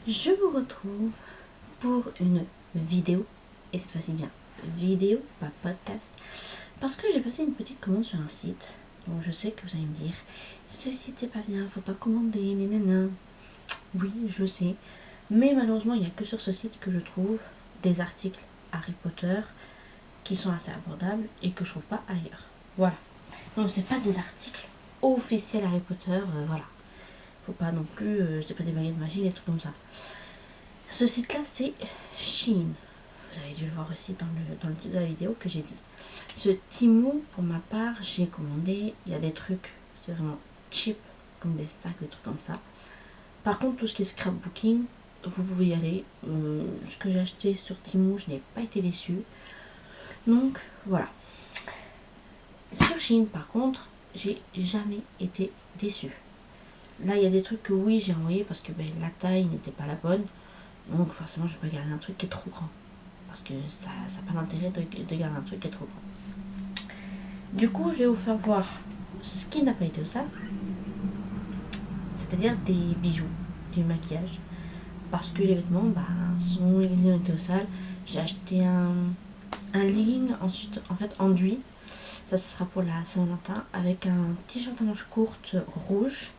Je vous retrouve pour une vidéo, et cette fois-ci bien vidéo, pas podcast, parce que j'ai passé une petite commande sur un site. Donc je sais que vous allez me dire, ce site est pas bien, faut pas commander, nanana. Oui, je sais, mais malheureusement il n'y a que sur ce site que je trouve des articles Harry Potter qui sont assez abordables et que je trouve pas ailleurs. Voilà. Donc c'est pas des articles officiels Harry Potter, voilà. Faut pas non plus, c'est pas des baguettes de magie, des trucs comme ça. Ce site-là, c'est Shein. Vous avez dû le voir aussi dans le titre de la vidéo que j'ai dit. Ce Temu, pour ma part, j'ai commandé. Il y a des trucs, c'est vraiment cheap, comme des sacs, des trucs comme ça. Par contre, tout ce qui est scrapbooking, vous pouvez y aller. Ce que j'ai acheté sur Temu, je n'ai pas été déçue. Donc, voilà. Sur Shein, par contre, j'ai jamais été déçue. Là, il y a des trucs que oui, j'ai envoyé parce que la taille n'était pas la bonne. Donc forcément, je vais pas garder un truc qui est trop grand. Parce que ça n'a pas d'intérêt de garder un truc qui est trop grand. Du coup, je vais vous faire voir ce qui n'a pas été au sale. C'est-à-dire des bijoux, du maquillage. Parce que les vêtements, ils ont été au sale. J'ai acheté un legging, ensuite, en fait, enduit. Ça, ce sera pour la Saint-Valentin. Avec un t-shirt à manches courtes rouge.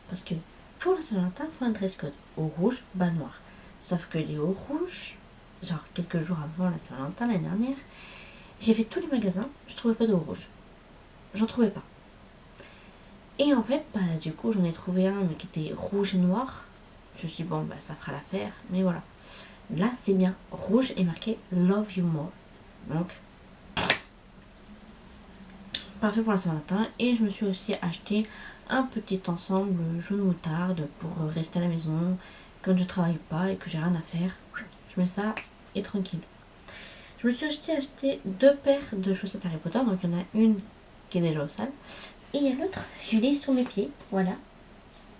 Parce que pour la Saint-Valentin, il faut un dress code. Au rouge, bas noir. Sauf que les hauts rouges, genre quelques jours avant la Saint-Valentin l'année dernière, j'ai fait tous les magasins, je trouvais pas de haut rouge. J'en trouvais pas. Et en fait, du coup, j'en ai trouvé un mais qui était rouge et noir. Je me suis dit, bon, ça fera l'affaire. Mais voilà. Là, c'est bien rouge et marqué Love You More. Donc, parfait pour la Saint-Valentin. Et je me suis aussi acheté un petit ensemble jaune moutarde pour rester à la maison quand je travaille pas et que j'ai rien à faire. Je mets ça et tranquille. Je me suis acheté 2 paires de chaussettes Harry Potter. Donc il y en a une qui est déjà au sale. Et il y a l'autre, je l'ai sur mes pieds. Voilà.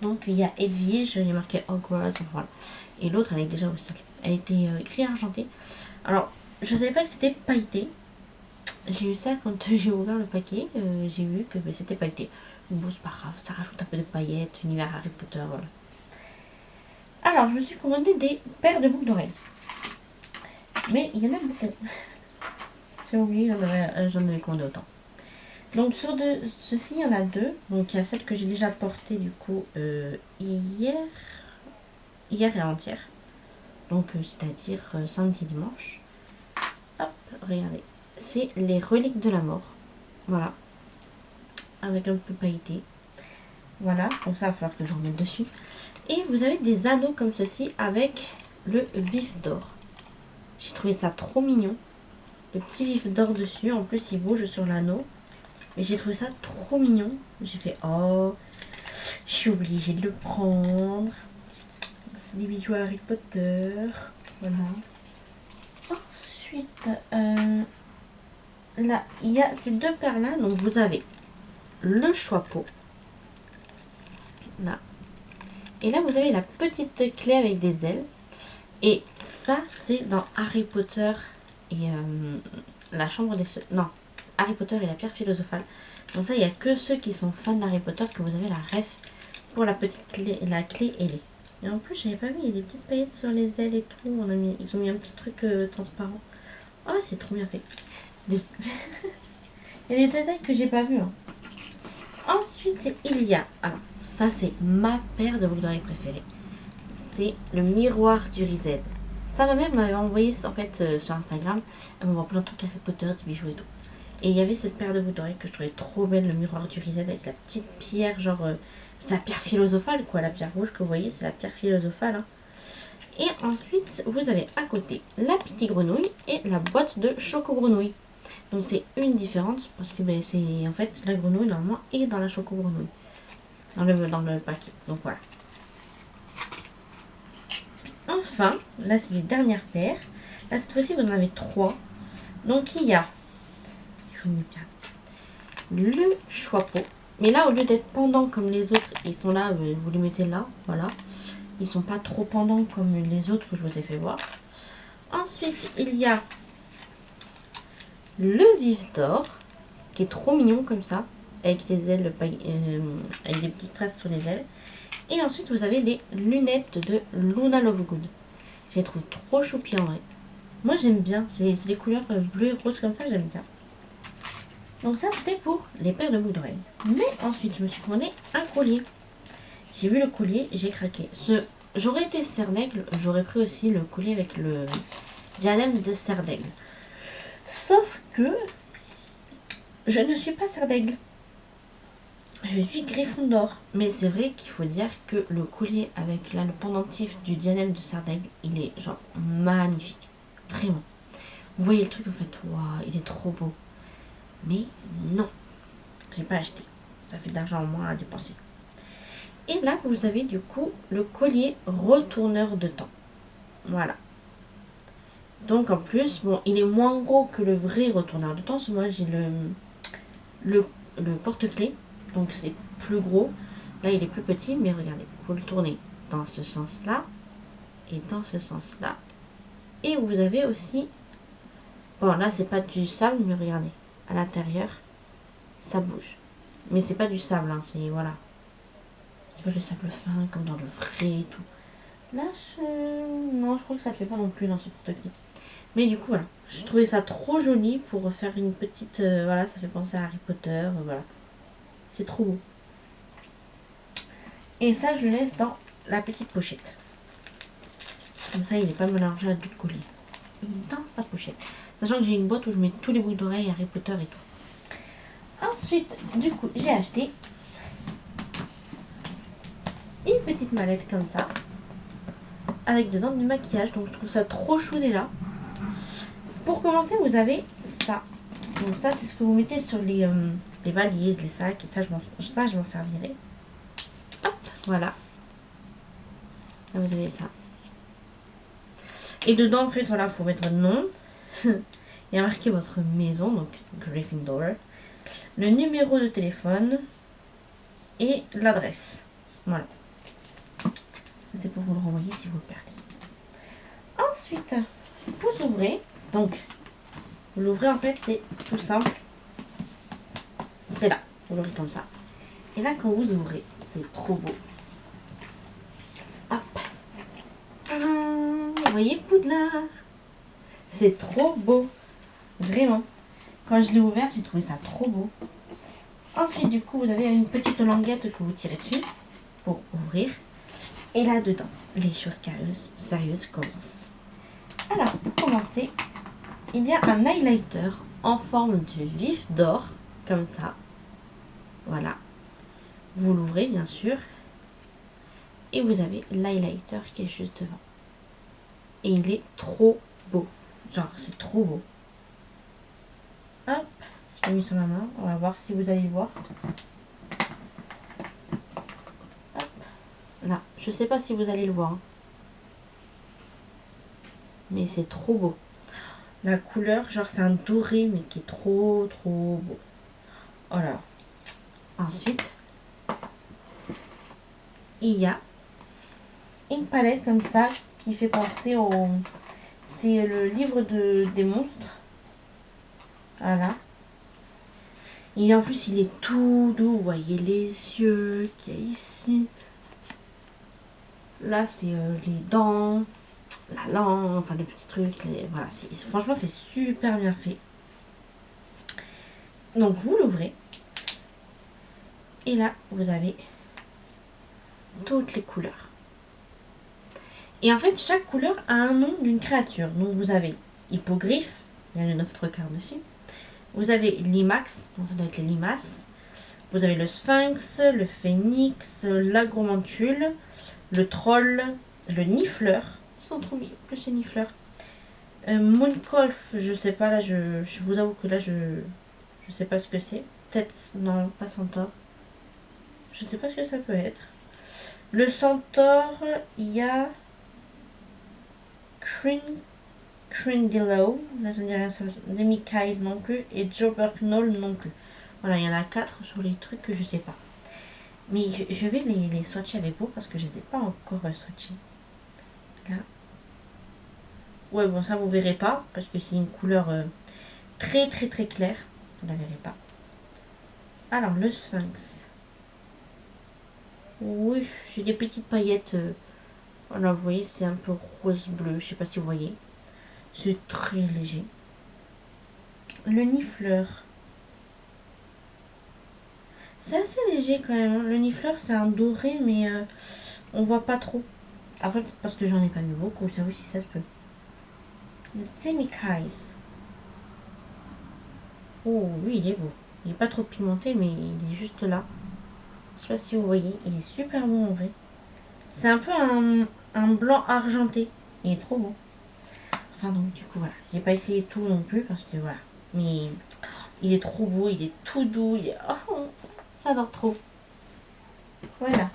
Donc il y a Edwige, il y a marqué Hogwarts. Voilà. Et l'autre, elle est déjà au sale. Elle était gris argenté. Alors, je savais pas que c'était pailleté. J'ai eu ça quand j'ai ouvert le paquet. J'ai vu que c'était pailleté. Bon, c'est pas grave, ça rajoute un peu de paillettes, univers Harry Potter, voilà. Alors, je me suis commandé des paires de boucles d'oreilles. Mais il y en a beaucoup. J'ai oublié, j'en avais commandé autant. Donc sur ceci, il y en a 2. Donc il y a celle que j'ai déjà portée du coup hier et avant-hier. Donc c'est-à-dire samedi, dimanche. Hop, regardez. C'est les reliques de la mort. Voilà. Avec un peu pailleté. Voilà, donc ça va falloir que j'en mette dessus. Et vous avez des anneaux comme ceci avec le vif d'or. J'ai trouvé ça trop mignon. Le petit vif d'or dessus. En plus, il bouge sur l'anneau. Et j'ai trouvé ça trop mignon. J'ai fait, oh, je suis obligée de le prendre. C'est des bijoux Harry Potter. Voilà. Ensuite, là, il y a ces 2 paires-là. Donc, vous avez le chapeau. Là. Et là, vous avez la petite clé avec des ailes. Et ça, c'est dans Harry Potter et la chambre des... Non, Harry Potter et la pierre philosophale. Donc ça, il n'y a que ceux qui sont fans d'Harry Potter que vous avez la ref pour la petite clé, la clé ailée. Et en plus, j'avais pas vu, il y a des petites paillettes sur les ailes et tout. Ils ont mis un petit truc transparent. Oh, c'est trop bien fait. Il y a des détails que j'ai pas vu. Hein. Ensuite, il y a... Alors, ça, c'est ma paire de boucles d'oreilles préférée. C'est le miroir du Rizel. Ça, ma mère m'avait envoyé en fait sur Instagram. Elle m'envoie plein de trucs Harry Potter, des bijoux et tout. Et il y avait cette paire de boucles d'oreilles que je trouvais trop belle, le miroir du Rizel avec la petite pierre, genre c'est la pierre philosophale quoi, la pierre rouge que vous voyez, c'est la pierre philosophale. Hein. Et ensuite, vous avez à côté la petite grenouille et la boîte de choco grenouille. Donc c'est une différence parce que c'est en fait la grenouille normalement est dans la choco grenouille dans le paquet. Donc voilà. Enfin, là c'est les dernières paires. Là cette fois-ci vous en avez 3. Donc il y a, je vous mets bien, le chapeau. Mais là au lieu d'être pendant comme les autres, ils sont là, vous les mettez là, voilà. Ils sont pas trop pendants comme les autres que je vous ai fait voir. Ensuite il y a le vif d'or, qui est trop mignon comme ça, avec les ailes, avec des petits strass sur les ailes. Et ensuite, vous avez les lunettes de Luna Lovegood. Je les trouve trop choupi en vrai. Moi, j'aime bien. C'est des couleurs bleues et roses comme ça, j'aime bien. Donc ça, c'était pour les paires de boucles d'oreilles. Mais ensuite, je me suis commandé un collier. J'ai vu le collier, j'ai craqué. J'aurais été cerf d'aigle, j'aurais pris aussi le collier avec le diadème de cerf d'aigle. Sauf que je ne suis pas cerf d'aigle. Je suis Gryffondor. Mais c'est vrai qu'il faut dire que le collier avec là, le pendentif du diadème de cerf d'aigle, il est genre magnifique. Vraiment. Vous voyez le truc, en fait, waouh, il est trop beau. Mais non, j'ai pas acheté. Ça fait de l'argent en moins à dépenser. Et là, vous avez du coup le collier retourneur de temps. Voilà. Donc en plus, bon, il est moins gros que le vrai retourneur de temps. Parce que moi, j'ai le porte-clés. Donc c'est plus gros. Là, il est plus petit, mais regardez. Vous le tournez dans ce sens-là. Et dans ce sens-là. Et vous avez aussi... Bon, là, c'est pas du sable, mais regardez. À l'intérieur, ça bouge. Mais c'est pas du sable, hein, c'est... Voilà. C'est pas le sable fin, comme dans le vrai et tout. Là, non, je crois que ça ne fait pas non plus dans ce porte-clés. Mais du coup, voilà. Je trouvais ça trop joli pour faire une petite... voilà, ça fait penser à Harry Potter. Voilà. C'est trop beau. Et ça, je le laisse dans la petite pochette. Comme ça, il n'est pas mélangé à d'autres colliers. Dans sa pochette. Sachant que j'ai une boîte où je mets tous les boucles d'oreilles Harry Potter et tout. Ensuite, du coup, j'ai acheté une petite mallette comme ça. Avec dedans du maquillage. Donc, je trouve ça trop chou déjà. Pour commencer, vous avez ça. Donc ça, c'est ce que vous mettez sur les valises, les sacs. Et ça, je m'en servirai. Hop, voilà. Là, vous avez ça. Et dedans, en fait, voilà, il faut mettre votre nom. Il y a marqué votre maison, donc Gryffindor. Le numéro de téléphone. Et l'adresse. Voilà. C'est pour vous le renvoyer si vous le perdez. Ensuite, vous ouvrez. Donc, vous l'ouvrez, en fait, c'est tout simple. C'est là. Vous l'ouvrez comme ça. Et là, quand vous ouvrez, c'est trop beau. Hop. Tadam. Vous voyez Poudlard. C'est trop beau. Vraiment. Quand je l'ai ouvert, j'ai trouvé ça trop beau. Ensuite, du coup, vous avez une petite languette que vous tirez dessus pour ouvrir. Et là-dedans, les choses sérieuses commencent. Alors, pour commencer, il y a un highlighter en forme de vif d'or, comme ça. Voilà. Vous l'ouvrez, bien sûr. Et vous avez l'highlighter qui est juste devant. Et il est trop beau. Genre, c'est trop beau. Hop, je l'ai mis sur ma main. On va voir si vous allez le voir. Hop. Là, je sais pas si vous allez le voir. Hein. Mais c'est trop beau. La couleur, genre c'est un doré, mais qui est trop beau. Oh là là. Ensuite, il y a une palette comme ça qui fait penser au... C'est le livre des monstres. Voilà. Et en plus, il est tout doux. Vous voyez les yeux qu'il y a ici. Là, c'est les dents, la langue, enfin les petits trucs. Voilà, franchement, c'est super bien fait. Donc, vous l'ouvrez. Et là, vous avez toutes les couleurs. Et en fait, chaque couleur a un nom d'une créature. Donc, vous avez hippogriffe, il y a le 9/3 dessus. Vous avez limax, donc ça doit être les limaces. Vous avez le sphinx, le phénix, l'agromantule, le troll, le nifleur. Ils sont trop mignons, plus les nifleurs. Mooncolf, je sais pas, là, je vous avoue que là, je sais pas ce que c'est. Peut-être, non, pas centaure. Je sais pas ce que ça peut être. Le centaure, il y a Crindellow, là ça me dit rien, Lemmy non plus, et Jobberknoll non plus. Voilà, il y en a 4 sur les trucs que je sais pas. Mais je vais les swatcher avec vous parce que je les ai pas encore swatchés. Là. Ouais, bon, ça vous verrez pas parce que c'est une couleur très claire. Vous la verrez pas. Alors, le sphinx. Oui, j'ai des petites paillettes. Voilà, vous voyez, c'est un peu rose-bleu. Je sais pas si vous voyez. C'est très léger. Le nifleur. C'est assez léger quand même. Le nifleur, c'est un doré, mais on voit pas trop. Après, peut-être parce que j'en ai pas mis beaucoup. Ça aussi, ça se peut. Le Temikais. Oh, lui, il est beau. Il est pas trop pigmenté, mais il est juste là. Je sais pas si vous voyez. Il est super beau en vrai. C'est un peu un blanc argenté. Il est trop beau. Enfin, donc, du coup, voilà. J'ai pas essayé tout non plus parce que voilà. Mais il est trop beau. Il est tout doux. Il est... Oh, j'adore trop. Voilà.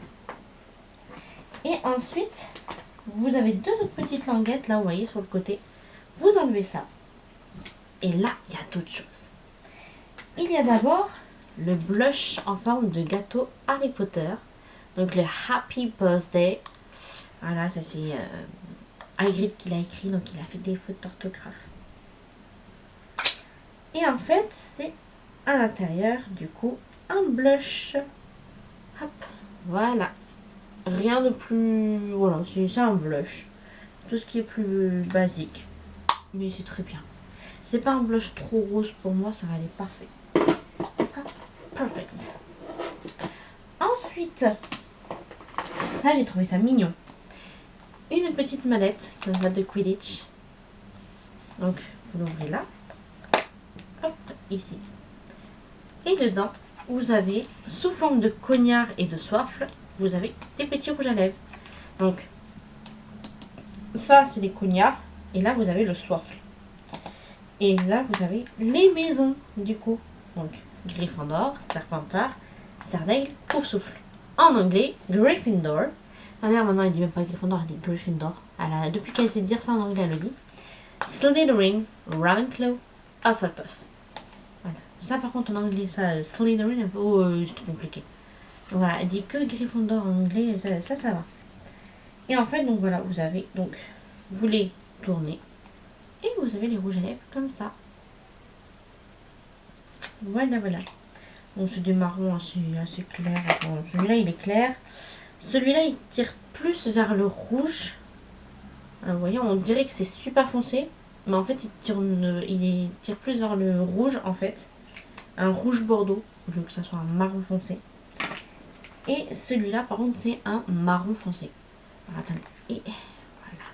Et ensuite, vous avez deux autres petites languettes là, vous voyez, sur le côté. Vous enlevez ça. Et là, il y a d'autres choses. Il y a d'abord le blush en forme de gâteau Harry Potter. Donc le Happy Birthday. Voilà, ça c'est Hagrid qui l'a écrit, donc il a fait des fautes d'orthographe. Et en fait, c'est à l'intérieur, du coup, un blush. Hop, voilà. Rien de plus... Voilà, c'est un blush. Tout ce qui est plus basique. Mais c'est très bien. C'est pas un blush trop rose pour moi, ça va aller parfait. Ça sera perfect. Ensuite, ça j'ai trouvé ça mignon. Une petite mallette comme ça de Quidditch. Donc vous l'ouvrez là. Hop, ici. Et dedans, vous avez, sous forme de cognard et de soifle, vous avez des petits rouges à lèvres. Donc, ça c'est les cognards. Et là, vous avez le soifle. Et là, vous avez les maisons, du coup. Donc, Gryffondor, Serpentard, Serdaigle, Poufsouffle. En anglais, Gryffindor. Ma mère, maintenant, elle dit même pas Gryffondor, elle dit Gryffindor. Depuis qu'elle sait dire ça en anglais, elle le dit. Slytherin, Ravenclaw, Hufflepuff. Voilà. Ça, par contre, en anglais, ça, Slytherin, c'est trop compliqué. Donc, voilà, elle dit que Gryffondor en anglais, ça va. Et en fait, donc voilà, vous avez, donc, vous les tournez. Et vous avez les rouges à lèvres comme ça. Voilà, voilà. Donc c'est des marrons assez clairs. Bon, celui-là, il est clair. Celui-là, il tire plus vers le rouge. Alors, vous voyez, on dirait que c'est super foncé. Mais en fait, il tire plus vers le rouge, en fait. Un rouge bordeaux, au lieu que ça soit un marron foncé. Et celui-là, par contre, c'est un marron foncé. Alors, attendez. Et voilà.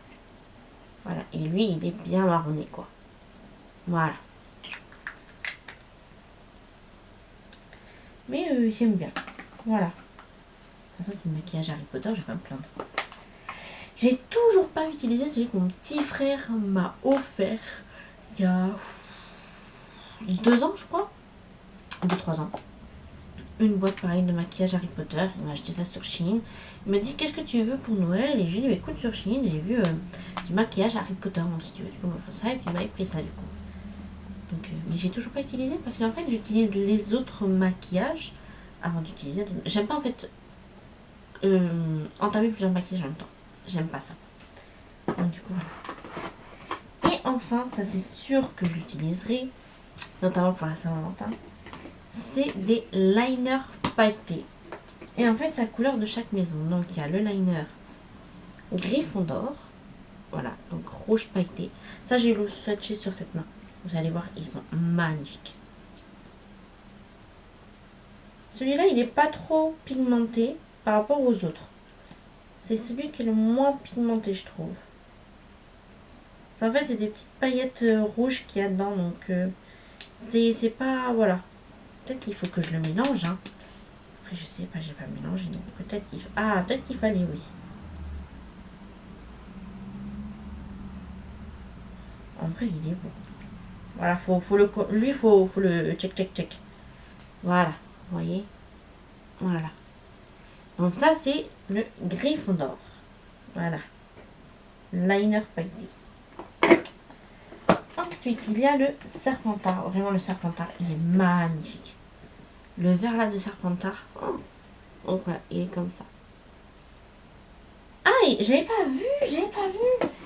Voilà. Et lui, il est bien marronné, quoi. Voilà. Mais j'aime bien. Voilà. Ça, c'est le maquillage Harry Potter, je vais pas me plaindre. J'ai toujours pas utilisé celui que mon petit frère m'a offert il y a 2 ans, je crois. 2-3 ans. Une boîte pareille de maquillage Harry Potter. Il m'a acheté ça sur Shein. Il m'a dit qu'est-ce que tu veux pour Noël. Et je lui ai dit écoute, sur Shein, j'ai vu du maquillage Harry Potter. Donc si tu veux, tu peux m'offrir ça. Et puis il m'avait pris ça du coup. Donc, mais j'ai toujours pas utilisé parce qu'en fait, j'utilise les autres maquillages avant d'utiliser. J'aime pas en fait entamer plusieurs maquillages en même temps. J'aime pas ça. Donc du coup voilà. Et enfin, ça c'est sûr que je l'utiliserai, notamment pour la Saint-Valentin. C'est des liners pailletés. Et en fait, c'est la couleur de chaque maison. Donc il y a le liner Gryffondor. Voilà, donc rouge pailleté. Ça, j'ai le swatché sur cette main. Vous allez voir, ils sont magnifiques. Celui-là, il n'est pas trop pigmenté par rapport aux autres. C'est celui qui est le moins pigmenté, je trouve. En fait, c'est des petites paillettes rouges qu'il y a dedans. Donc, c'est pas... Voilà. Peut-être qu'il faut que je le mélange. Hein. Après, je sais pas, j'ai pas mélangé. Peut-être qu'il... Ah, peut-être qu'il fallait, oui. En vrai, il est beau. Voilà, lui, faut le check. Voilà, vous voyez. Voilà. Donc ça, c'est le Gryffondor. Voilà. Liner pailleté. Ensuite, il y a le Serpentard. Vraiment, le Serpentard, il est magnifique. Le vert là de Serpentard. Oh. Donc voilà, il est comme ça. Ah, j'avais pas vu.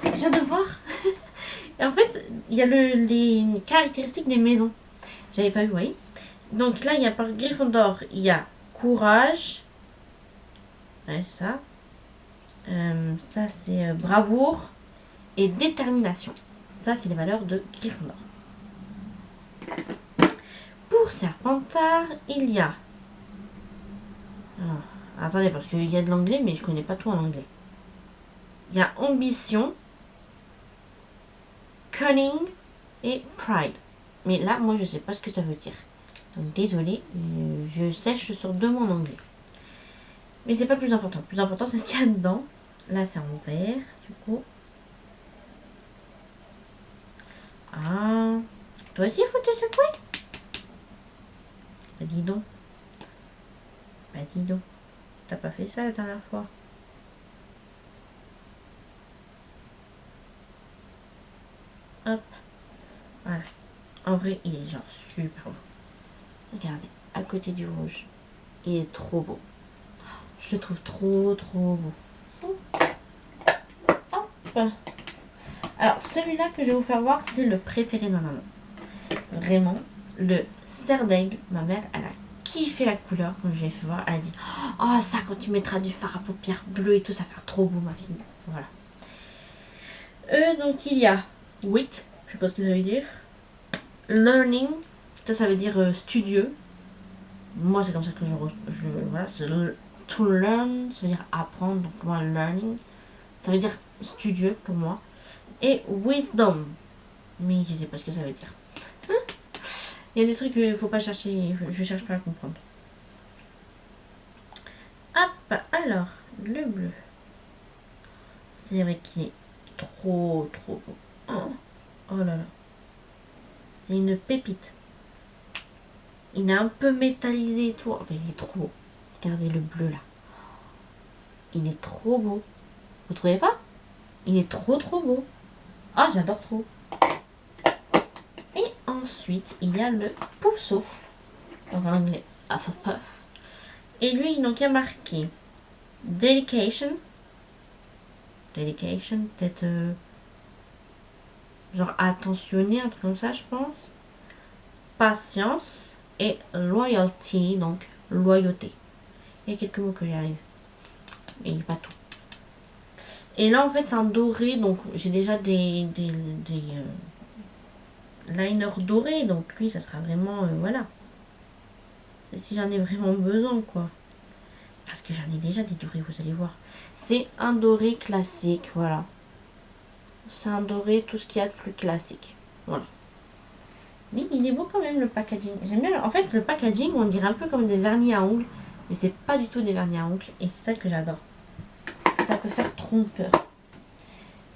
Je viens de voir. Et en fait, il y a les caractéristiques des maisons. J'avais pas vu, vous voyez. Donc là, il y a par Gryffondor, il y a courage, Ouais, ça. Ça, c'est bravoure et détermination. Ça, c'est les valeurs de Gryffondor. Pour Serpentard, il y a... attendez, parce qu'il y a de l'anglais, mais je connais pas tout en anglais. Il y a ambition, cunning et pride. Mais là, moi, je sais pas ce que ça veut dire. Donc, désolé, je sèche sur 2 mots en anglais. Mais c'est pas le plus important. Le plus important, c'est ce qu'il y a dedans. Là, c'est en vert, du coup. Ah, toi aussi, il faut te secouer. Bah, dis donc. Bah, dis donc. T'as pas fait ça la dernière fois. Hop. Voilà. En vrai, il est genre super beau. Regardez, à côté du rouge. Il est trop beau. Je le trouve trop beau. Hop. Alors, celui-là que je vais vous faire voir, c'est le préféré de ma maman. Vraiment, le cerf d'aigle. Ma mère, elle a kiffé la couleur quand je l'ai fait voir. Elle a dit, oh ça, quand tu mettras du fard à paupières bleu et tout, ça va faire trop beau, ma fille. Voilà. Donc, il y a wit, je sais pas ce que ça veut dire. Learning, ça veut dire studieux. Moi, c'est comme ça que voilà, c'est to learn, ça veut dire apprendre. Donc, moi, learning, ça veut dire studieux pour moi. Et wisdom, mais je sais pas ce que ça veut dire. Il y a des trucs qu'il faut pas chercher, je cherche pas à comprendre. Hop, alors, le bleu. C'est vrai qu'il est trop beau. Oh là là. C'est une pépite. Il est un peu métallisé et tout. Enfin, il est trop beau. Regardez le bleu là. Il est trop beau. Vous trouvez pas? Il est trop beau. Ah, j'adore trop. Et ensuite, il y a le pouf souffle. En anglais, Hufflepuff. Et lui, donc, il y a marqué Dedication. Dedication, peut-être genre attentionné, un truc comme ça, je pense. Patience et loyalty, donc loyauté. Il y a quelques mots que j'y arrive. Et pas tout. Et là, en fait, c'est un doré, donc j'ai déjà des liners dorés, donc lui, ça sera vraiment, voilà. C'est si j'en ai vraiment besoin, quoi. Parce que j'en ai déjà des dorés, vous allez voir. C'est un doré classique, voilà. C'est un doré, tout ce qu'il y a de plus classique. Voilà. Mais il est beau quand même, le packaging. J'aime bien. En fait, le packaging, on dirait un peu comme des vernis à ongles. Mais c'est pas du tout des vernis à ongles. Et c'est ça que j'adore. Ça peut faire trompeur.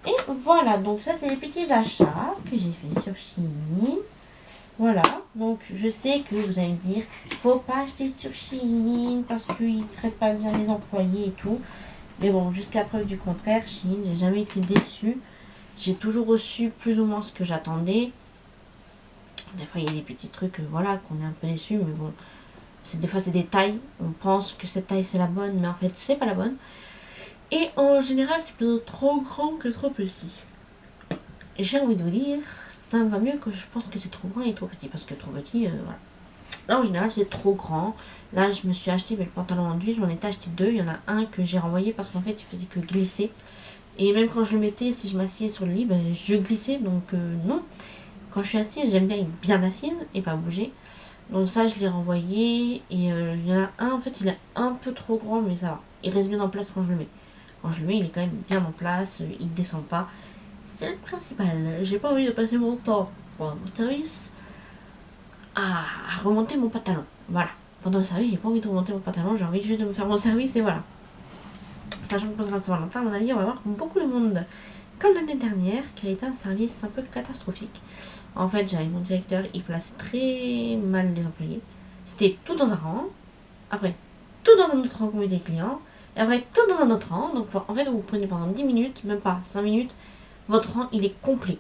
Et voilà, donc ça, c'est les petits achats que j'ai fait sur Shein. Voilà, donc je sais que vous allez me dire, faut pas acheter sur Shein parce qu'ils ne traitent pas bien les employés et tout. Mais bon, jusqu'à preuve du contraire, Shein, j'ai jamais été déçue. J'ai toujours reçu plus ou moins ce que j'attendais. Des fois, il y a des petits trucs, voilà, qu'on est un peu déçu, mais bon, des fois, c'est des tailles. On pense que cette taille, c'est la bonne, mais en fait, c'est pas la bonne. Et en général, c'est plutôt trop grand que trop petit. Et j'ai envie de vous dire, ça me va mieux que je pense que c'est trop grand et trop petit, parce que trop petit, voilà. Là, en général, c'est trop grand. Là, je me suis acheté le pantalon enduit, j'en ai acheté 2. Il y en a un que j'ai renvoyé parce qu'en fait, il faisait que glisser. Et même quand je le mettais, si je m'assieds sur le lit, ben, je glissais, donc non. Quand je suis assise, j'aime bien être bien assise et pas bouger. Donc ça, je l'ai renvoyé. Et il y en a un, en fait, il est un peu trop grand, mais ça va. Il reste bien en place quand je le mets. Quand je le mets, il est quand même bien en place, il ne descend pas. C'est le principal. J'ai pas envie de passer mon temps pendant mon service à remonter mon pantalon. Voilà. Pendant le service, j'ai pas envie de remonter mon pantalon, j'ai envie juste de me faire mon service et voilà. Sachant que pendant la Saint-Valentin, à mon avis, on va voir beaucoup de monde. Comme l'année dernière, qui a été un service un peu catastrophique. En fait, j'avais mon directeur, il plaçait très mal les employés. C'était tout dans un rang, après tout dans un autre rang comité client, et après tout dans un autre rang. Donc en fait, vous prenez pendant 10 minutes, même pas 5 minutes, votre rang il est complet.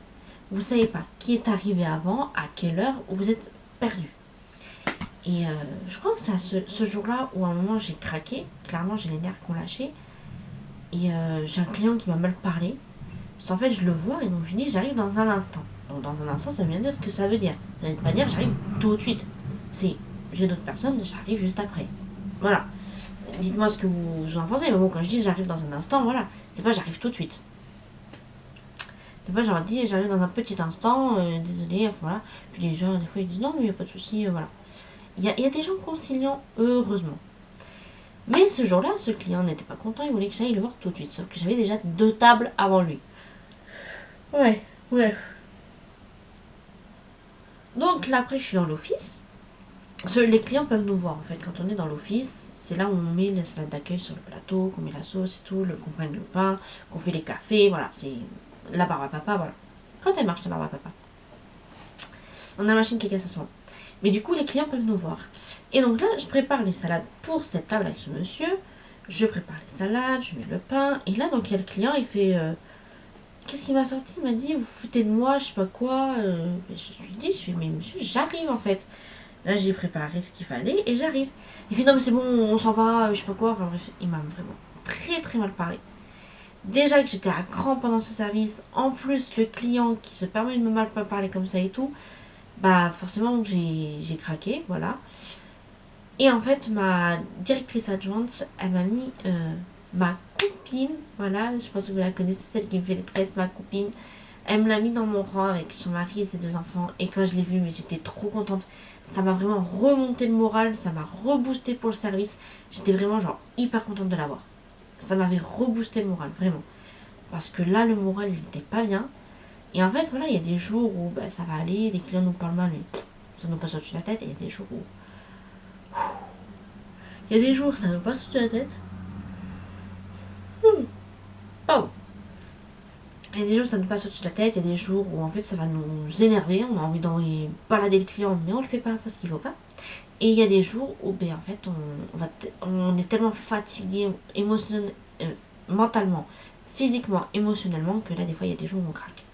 Vous savez pas qui est arrivé avant, à quelle heure, vous êtes perdu. Et je crois que c'est ce jour-là où à un moment j'ai craqué. Clairement, j'ai les nerfs qui ont lâché. Et j'ai un client qui m'a mal parlé. En fait, je le vois et donc je dis j'arrive dans un instant. Donc dans un instant, ça veut bien dire ce que ça veut dire. Ça veut pas dire j'arrive tout de suite. C'est j'ai d'autres personnes, j'arrive juste après. Voilà. dites-moi ce que vous en pensez. Mais bon, quand je dis j'arrive dans un instant, voilà. C'est pas j'arrive tout de suite. Des fois, j'en dis j'arrive dans un petit instant, désolé, voilà. Puis les gens, des fois, ils disent non, mais il n'y a pas de souci, voilà. Il y a des gens conciliants, heureusement. Mais ce jour-là, ce client n'était pas content, il voulait que j'aille le voir tout de suite. Sauf que j'avais déjà 2 tables avant lui. Ouais. Donc là, après, je suis dans l'office. Les clients peuvent nous voir, en fait, quand on est dans l'office. C'est là où on met la salade d'accueil sur le plateau, qu'on met la sauce et tout, qu'on prenne le pain, qu'on fait les cafés, voilà. C'est la barbe à papa, voilà. Quand elle marche, la barbe à papa. On a la machine qui casse à ce moment. Mais du coup, les clients peuvent nous voir. Et donc là, je prépare les salades pour cette table avec ce monsieur. Je prépare les salades, je mets le pain. Et là, donc, il y a le client, il fait... qu'est-ce qu'il m'a sorti? Il m'a dit, vous foutez de moi, je sais pas quoi. Je lui dis, mais monsieur, j'arrive en fait. Là, j'ai préparé ce qu'il fallait et j'arrive. Il fait, non, mais c'est bon, on s'en va, je sais pas quoi. Enfin bref, il m'a vraiment très très mal parlé. Déjà que j'étais à cran pendant ce service, en plus le client qui se permet de me mal parler comme ça et tout, bah forcément j'ai craqué, voilà. Et en fait, ma directrice adjointe, elle m'a mis ma copine, voilà, je pense que vous la connaissez, celle qui me fait les tresses, ma copine. Elle me l'a mis dans mon rang avec son mari et ses 2 enfants. Et quand je l'ai vue, mais j'étais trop contente. Ça m'a vraiment remonté le moral, ça m'a reboosté pour le service. J'étais vraiment genre hyper contente de l'avoir. Ça m'avait reboosté le moral, vraiment. Parce que là, le moral, il était pas bien. Et en fait, voilà, il y a des jours où bah, ça va aller, les clients nous parlent mal, mais ça nous passe au-dessus de la tête. Et il y a des jours où... Il y a des jours où ça nous passe au-dessus de la tête. Pardon. Il y a des jours où ça nous passe au-dessus de la tête, il y a des jours où en fait ça va nous énerver, on a envie d'envoyer balader le client, mais on le fait pas parce qu'il ne faut pas. Et il y a des jours où ben, en fait on est tellement fatigué mentalement, physiquement, émotionnellement, que là des fois il y a des jours où on craque.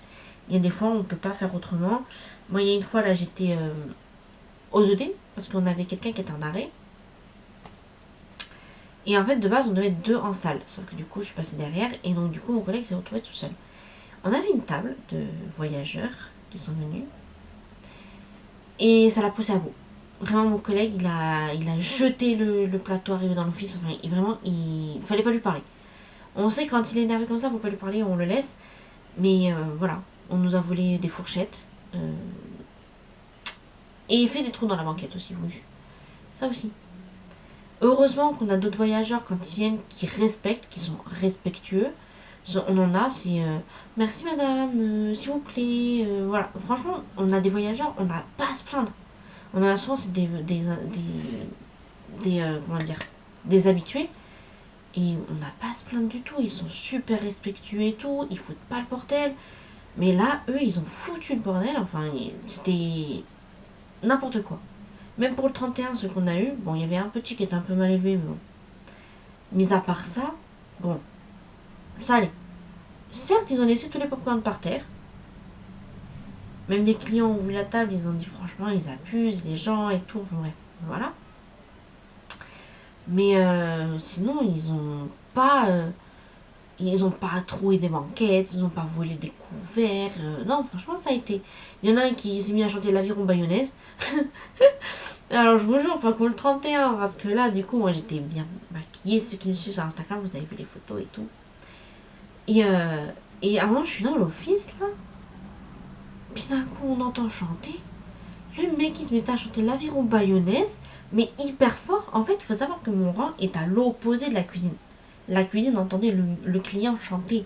Il y a des fois où on ne peut pas faire autrement. Moi il y a une fois là j'étais aux ED, parce qu'on avait quelqu'un qui était en arrêt. Et en fait de base on devait être 2 en salle, sauf que du coup je suis passée derrière, et donc du coup mon collègue s'est retrouvé tout seul. On avait une table de voyageurs qui sont venus et ça l'a poussé à bout. Vraiment, mon collègue, il a jeté le plateau arrivé dans l'office. Enfin, il fallait pas lui parler. On sait quand il est énervé comme ça, faut pas lui parler, on le laisse. Mais voilà, on nous a volé des fourchettes. Et il fait des trous dans la banquette aussi, oui. Ça aussi. Heureusement qu'on a d'autres voyageurs quand ils viennent qui respectent, qui sont respectueux. On en a, c'est merci madame, s'il vous plaît, voilà. Franchement, on a des voyageurs, on n'a pas à se plaindre. On a souvent c'est comment dire, des habitués et on n'a pas à se plaindre du tout. Ils sont super respectueux et tout, ils foutent pas le bordel. Mais là, eux, ils ont foutu le bordel. Enfin, c'était n'importe quoi. Même pour le 31, ce qu'on a eu, bon, il y avait un petit qui était un peu mal élevé, mais bon. Mis à part ça, bon, ça allait. Certes, ils ont laissé tous les popcorn par terre. Même des clients ont vu la table, ils ont dit franchement, ils abusent, les gens et tout. Enfin bref, voilà. Mais sinon, ils ont pas troué des banquettes, ils ont pas volé des couverts. Non, franchement, ça a été. Il y en a un qui s'est mis à chanter l'aviron bayonnaise. Alors, je vous jure, pas pour le 31, parce que là, du coup, moi, j'étais bien maquillée. Ceux qui me suivent sur Instagram, vous avez vu les photos et tout. Et avant, je suis dans l'office, là. Puis d'un coup, on entend chanter. Le mec, il se met à chanter l'aviron bayonnaise, mais hyper fort. En fait, il faut savoir que mon rang est à l'opposé de la cuisine. La cuisine entendait le client chanter.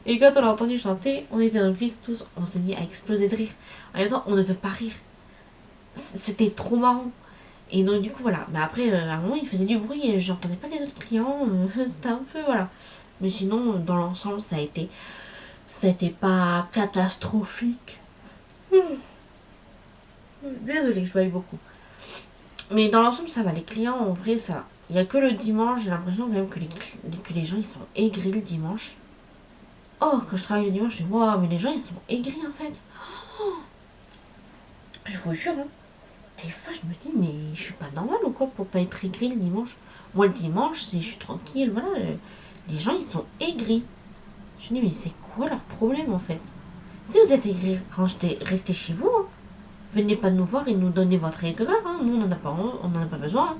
Et quand on l'a entendu chanter, on était dans l'office tous, on s'est mis à exploser de rire. En même temps, on ne peut pas rire. C'était trop marrant. Et donc du coup voilà. Mais après, à un moment, il faisait du bruit et j'entendais pas les autres clients. C'était un peu voilà. Mais sinon, dans l'ensemble, c'était pas catastrophique. Désolée, je dois beaucoup. Mais dans l'ensemble, ça va. Les clients, en vrai, ça va. Il n'y a que le dimanche, j'ai l'impression quand même que les gens, ils sont aigris le dimanche. Oh, quand je travaille le dimanche, je dis, waouh, mais les gens, ils sont aigris, en fait. Oh, je vous jure, hein. Des fois, je me dis, mais je suis pas normale ou quoi pour pas être aigri le dimanche. Moi, le dimanche, je suis tranquille, voilà. Les gens, ils sont aigris. Je me dis, mais c'est quoi leur problème, en fait? Si vous êtes aigri, restez chez vous, hein. Venez pas nous voir et nous donner votre aigreur, hein. Nous, on n'en a pas besoin, hein.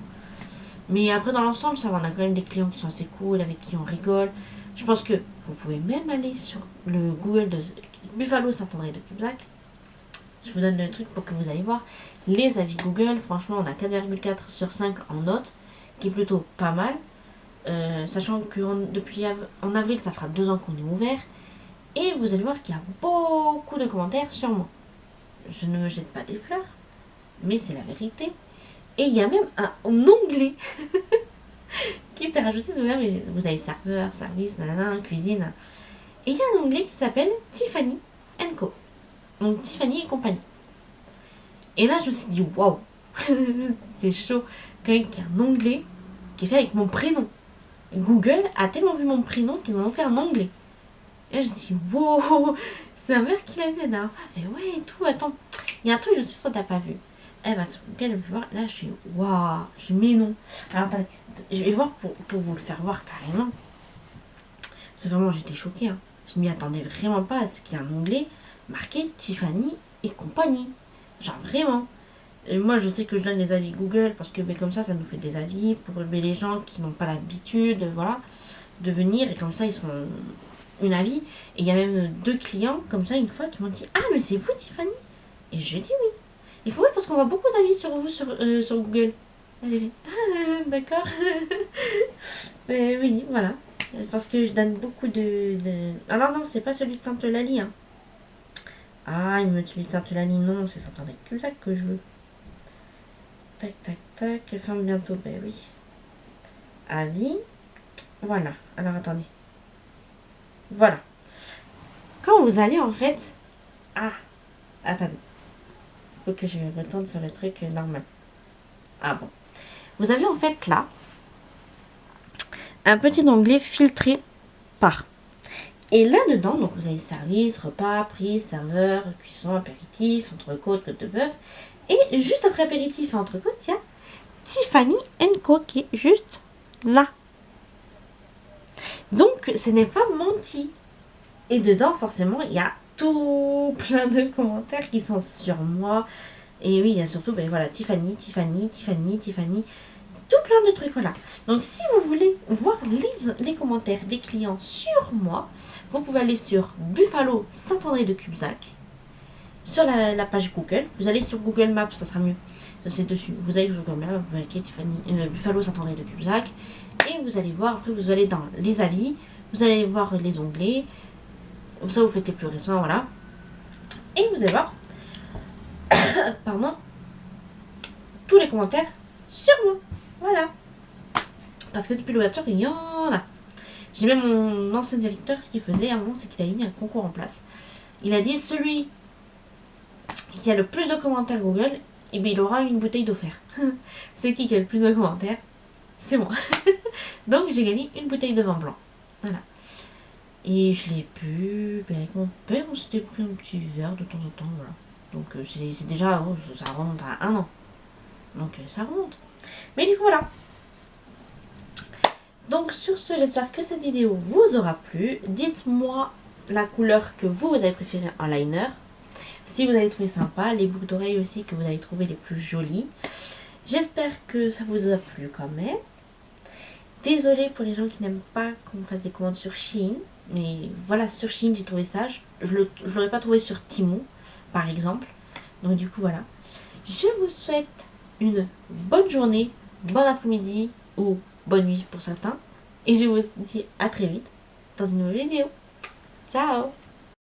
Mais après, dans l'ensemble, ça va, on a quand même des clients qui sont assez cool, avec qui on rigole. Je pense que vous pouvez même aller sur le Google de Buffalo Saint-André de Cubzac. Je vous donne le truc pour que vous allez voir. Les avis Google, franchement, on a 4,4 sur 5 en notes, qui est plutôt pas mal. Sachant que depuis en avril, ça fera 2 ans qu'on est ouvert. Et vous allez voir qu'il y a beaucoup de commentaires sur moi. Je ne me jette pas des fleurs, mais c'est la vérité. Et il y a même un onglet qui s'est rajouté. Vous avez serveur, service, nanana, cuisine. Et il y a un onglet qui s'appelle Tiffany & Co. Donc Tiffany et compagnie. Et là, je me suis dit, waouh, c'est chaud. Quand même qu'il y a un onglet qui est fait avec mon prénom. Google a tellement vu mon prénom qu'ils en ont fait un onglet. Et là, je me suis dit, wow, c'est ma mère qui l'a vu la dernière fois. Elle fait, ouais, et tout, attends. Il y a un truc, je suis sûre que t'as pas vu. Elle va sur Google, elle veut voir. Là, je suis, waouh, je mets non. Alors, attendez, je vais voir pour vous le faire voir carrément. C'est vraiment, j'étais choquée. Hein. Je m'y attendais vraiment pas à ce qu'il y ait un onglet marqué Tiffany et compagnie. Genre vraiment. Et moi, je sais que je donne les avis Google parce que comme ça nous fait des avis pour les gens qui n'ont pas l'habitude, voilà, de venir. Et comme ça, ils sont un avis. Et il y a même 2 clients, comme ça, une fois, qui m'ont dit, ah, mais c'est vous, Tiffany? Et je dis oui. Il faut, oui, parce qu'on voit beaucoup d'avis sur vous sur Google. J'ai fait, ah, d'accord. Mais oui, voilà. Parce que je donne beaucoup de... Alors non, c'est pas celui de Sainte-Eulalie, hein. Ah, il me met celui de Sainte-Eulalie, non, c'est Saint-André de Cubzac que je veux. Tac, tac, tac, elle ferme bientôt, ben oui. Avis. Voilà, alors attendez. Voilà. Quand vous allez en fait... Ah, attendez. Faut que je retourne sur le truc normal. Ah bon. Vous avez en fait là un petit onglet filtré par. Et là-dedans, donc vous avez service, repas, prix, serveur, cuisson, apéritif, entrecôte, côte de bœuf. Et juste après apéritif et entrecôte, il y a Tiffany & Co qui est juste là. Donc, ce n'est pas menti. Et dedans, forcément, il y a tout plein de commentaires qui sont sur moi. Et oui, il y a surtout, ben voilà, Tiffany, Tiffany, Tiffany, Tiffany. Tout plein de trucs, voilà. Donc, si vous voulez voir les commentaires des clients sur moi, vous pouvez aller sur Buffalo Saint-André de Cubzac. Sur la page Google. Vous allez sur Google Maps, ça sera mieux. Ça, c'est dessus. Vous allez sur Google Maps, vous allez Tiffany, Buffalo Saint-André de Cubzac. Et vous allez voir, après vous allez dans les avis. Vous allez voir les onglets. Ça, vous faites les plus récents, voilà. Et vous allez voir, pardon, tous les commentaires sur moi. Voilà. Parce que depuis l'ouverture, il y en a. J'ai même mon ancien directeur, ce qu'il faisait à un moment, c'est qu'il a mis un concours en place. Il a dit, celui qui a le plus de commentaires Google, et bien, il aura une bouteille d'offert. C'est qui a le plus de commentaires? C'est moi. Donc, j'ai gagné une bouteille de vin blanc. Voilà. Et je l'ai bu, ben, avec mon père, on s'était pris un petit verre de temps en temps, voilà. Donc c'est déjà, oh, ça remonte à 1 an. Donc ça remonte. Mais du coup, voilà. Donc sur ce, j'espère que cette vidéo vous aura plu. Dites-moi la couleur que vous avez préférée en liner. Si vous avez trouvé sympa, les boucles d'oreilles aussi que vous avez trouvé les plus jolies. J'espère que ça vous a plu quand même. Désolée pour les gens qui n'aiment pas qu'on fasse des commandes sur Shein. Mais voilà, sur Shein, j'ai trouvé ça. Je l'aurais pas trouvé sur Temu, par exemple. Donc du coup, voilà. Je vous souhaite une bonne journée, bon après-midi ou bonne nuit pour certains. Et je vous dis à très vite dans une nouvelle vidéo. Ciao!